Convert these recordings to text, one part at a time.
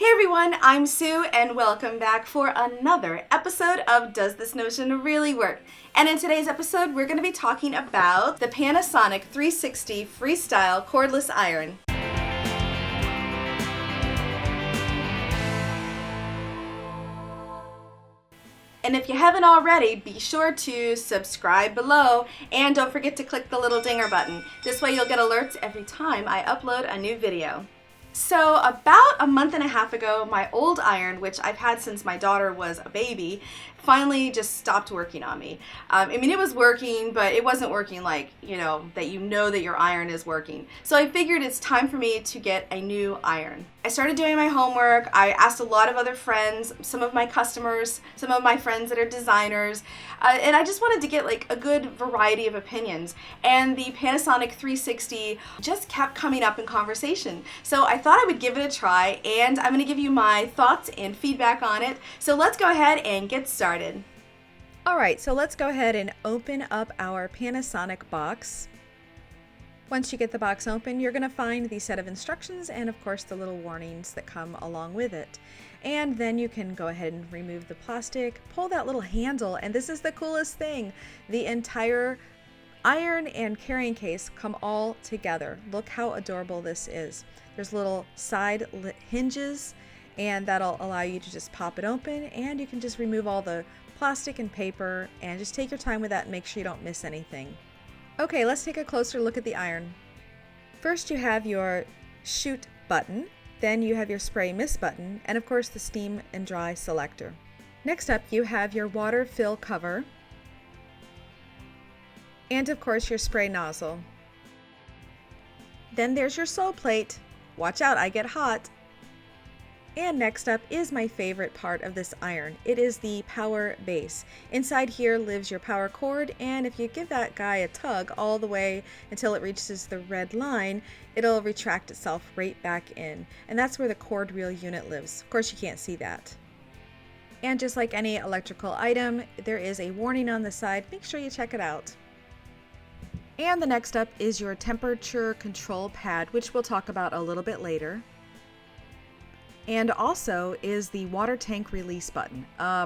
Hey everyone, I'm Sue and welcome back for another episode of Does This Notion Really Work? And in today's episode, we're going to be talking about the Panasonic 360 Freestyle Cordless Iron. And if you haven't already, be sure to subscribe below and don't forget to click the little dinger button. This way you'll get alerts every time I upload a new video. So about a month and a half ago, my old iron, which I've had since my daughter was a baby, finally just stopped working on me. It was working, but it wasn't working like, that your iron is working. So I figured it's time for me to get a new iron. I started doing my homework. I asked a lot of other friends, some of my customers, some of my friends that are designers, and I just wanted to get like a good variety of opinions. And the Panasonic 360 just kept coming up in conversation. So I thought I would give it a try, and I'm going to give you my thoughts and feedback on it. So let's go ahead and get started. All right, so let's go ahead and open up our Panasonic box. Once you get the box open, you're going to find the set of instructions and of course the little warnings that come along with it. And then you can go ahead and remove the plastic, pull that little handle, and this is the coolest thing. The entire iron and carrying case come all together. Look how adorable this is. There's little side hinges, and that'll allow you to just pop it open, and you can just remove all the plastic and paper and just take your time with that and make sure you don't miss anything. Okay, let's take a closer look at the iron. First you have your shoot button, then you have your spray miss button, and of course the steam and dry selector. Next up you have your water fill cover, and of course your spray nozzle. Then there's your sole plate. Watch out, I get hot. And next up is my favorite part of this iron. It is the power base. Inside here lives your power cord, and if you give that guy a tug all the way until it reaches the red line, it'll retract itself right back in. And that's where the cord reel unit lives. Of course you can't see that. And just like any electrical item, there is a warning on the side. Make sure you check it out. And the next up is your temperature control pad, which we'll talk about a little bit later. And also is the water tank release button.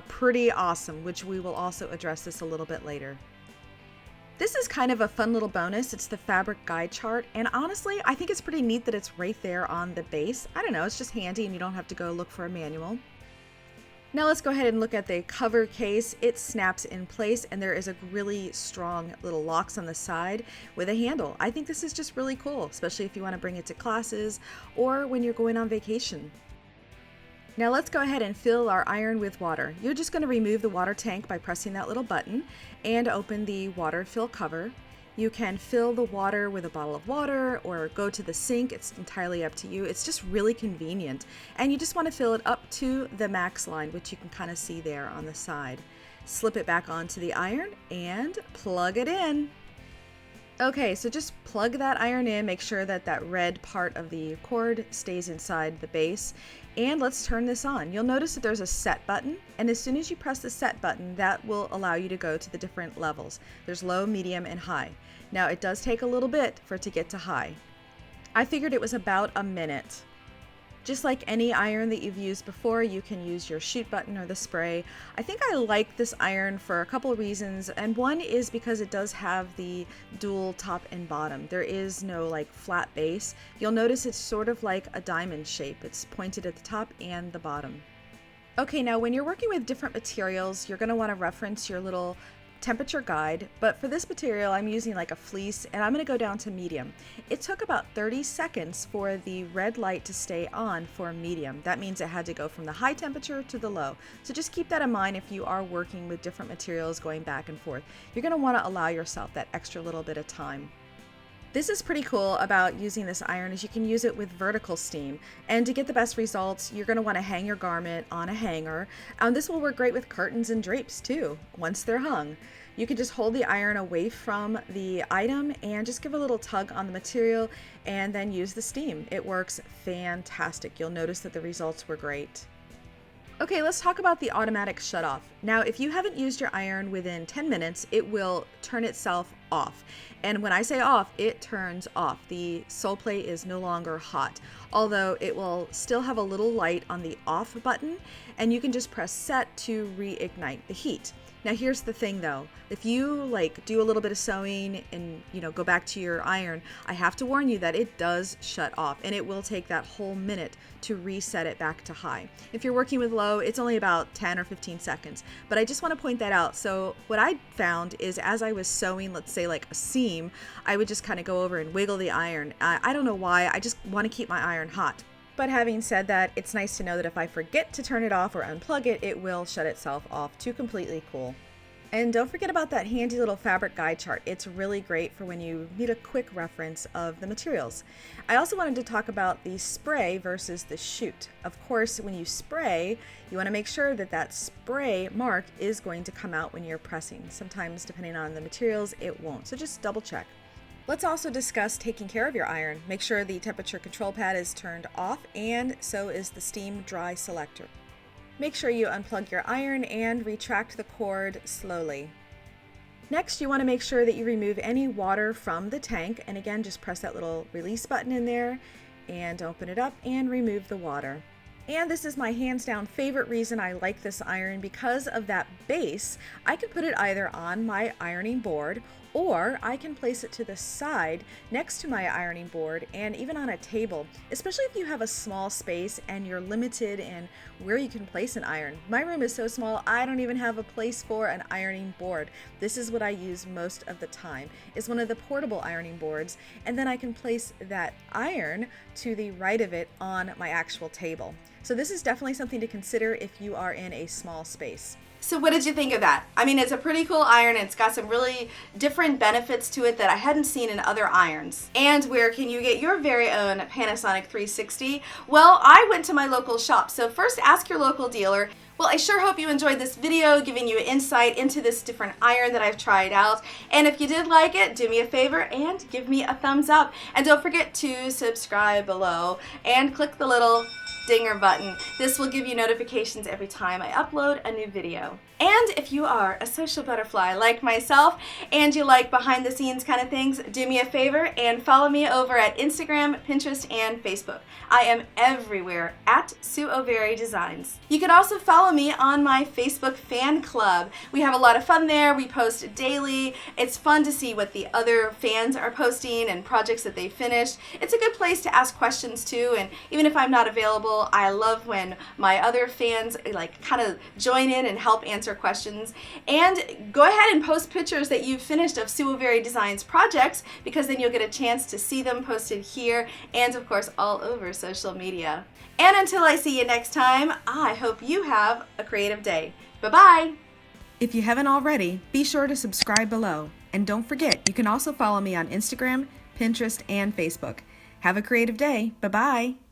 Pretty awesome, which we will also address this a little bit later. This is kind of a fun little bonus. It's the fabric guide chart, and honestly, I think it's pretty neat that it's right there on the base. I don't know, it's just handy and you don't have to go look for a manual. Now let's go ahead and look at the cover case. It snaps in place, and there is a really strong little locks on the side with a handle. I think this is just really cool, especially if you want to bring it to classes or when you're going on vacation. Now let's go ahead and fill our iron with water. You're just going to remove the water tank by pressing that little button and open the water fill cover. You can fill the water with a bottle of water or go to the sink. It's entirely up to you. It's just really convenient. And you just want to fill it up to the max line, which you can kind of see there on the side. Slip it back onto the iron and plug it in. Okay, so just plug that iron in, make sure that that red part of the cord stays inside the base, and let's turn this on. You'll notice that there's a set button, and as soon as you press the set button, that will allow you to go to the different levels. There's low, medium, and high. Now it does take a little bit for it to get to high. I figured it was about a minute. Just like any iron that you've used before, you can use your shoot button or the spray. I think I like this iron for a couple of reasons, and one is because it does have the dual top and bottom. There is no like flat base. You'll notice it's sort of like a diamond shape. It's pointed at the top and the bottom. Okay, now when you're working with different materials, you're going to want to reference your little temperature guide, but for this material I'm using like a fleece, and I'm going to go down to medium. It took about 30 seconds for the red light to stay on for medium. That means it had to go from the high temperature to the low. So just keep that in mind if you are working with different materials going back and forth. You're going to want to allow yourself that extra little bit of time. This is pretty cool about using this iron is you can use it with vertical steam, and to get the best results you're going to want to hang your garment on a hanger. This will work great with curtains and drapes too once they're hung. You can just hold the iron away from the item and just give a little tug on the material and then use the steam. It works fantastic. You'll notice that the results were great. Okay, let's talk about the automatic shutoff. Now, if you haven't used your iron within 10 minutes, it will turn itself off. And when I say off, it turns off. The sole plate is no longer hot, although it will still have a little light on the off button, and you can just press set to reignite the heat. Now here's the thing though, if you do a little bit of sewing and go back to your iron, I have to warn you that it does shut off, and it will take that whole minute to reset it back to high. If you're working with low, it's only about 10 or 15 seconds, but I just want to point that out. So what I found is as I was sewing, let's say like a seam, I would just kind of go over and wiggle the iron. I don't know why, I just want to keep my iron hot. But having said that, it's nice to know that if I forget to turn it off or unplug it, it will shut itself off to completely cool. And don't forget about that handy little fabric guide chart. It's really great for when you need a quick reference of the materials. I also wanted to talk about the spray versus the shoot. Of course, when you spray, you want to make sure that that spray mark is going to come out when you're pressing. Sometimes, depending on the materials, it won't. So just double check. Let's also discuss taking care of your iron. Make sure the temperature control pad is turned off, and so is the steam dry selector. Make sure you unplug your iron and retract the cord slowly. Next, you want to make sure that you remove any water from the tank, and again, just press that little release button in there and open it up and remove the water. And this is my hands down favorite reason I like this iron. Because of that base, I can put it either on my ironing board, or I can place it to the side next to my ironing board, and even on a table, especially if you have a small space and you're limited in where you can place an iron. My room is so small, I don't even have a place for an ironing board. This is what I use most of the time. It's one of the portable ironing boards, and then I can place that iron to the right of it on my actual table. So this is definitely something to consider if you are in a small space. So what did you think of that? I mean, it's a pretty cool iron. It's got some really different benefits to it that I hadn't seen in other irons. And where can you get your very own Panasonic 360? Well, I went to my local shop. So first, ask your local dealer. Well, I sure hope you enjoyed this video, giving you insight into this different iron that I've tried out. And if you did like it, do me a favor and give me a thumbs up. And don't forget to subscribe below and click the little dinger button. This will give you notifications every time I upload a new video. And if you are a social butterfly like myself and you like behind the scenes kind of things, do me a favor and follow me over at Instagram, Pinterest, and Facebook. I am everywhere at Sue O'Very Designs. You can also follow me on my Facebook fan club. We have a lot of fun there. We post daily. It's fun to see what the other fans are posting and projects that they finished. It's a good place to ask questions too, and even if I'm not available, I love when my other fans kind of join in and help answer questions. And go ahead and post pictures that you've finished of Sue O'Very Designs projects, because then you'll get a chance to see them posted here and of course all over social media. And until I see you next time, I hope you have a creative day. Bye-bye! If you haven't already, be sure to subscribe below. And don't forget, you can also follow me on Instagram, Pinterest, and Facebook. Have a creative day. Bye-bye!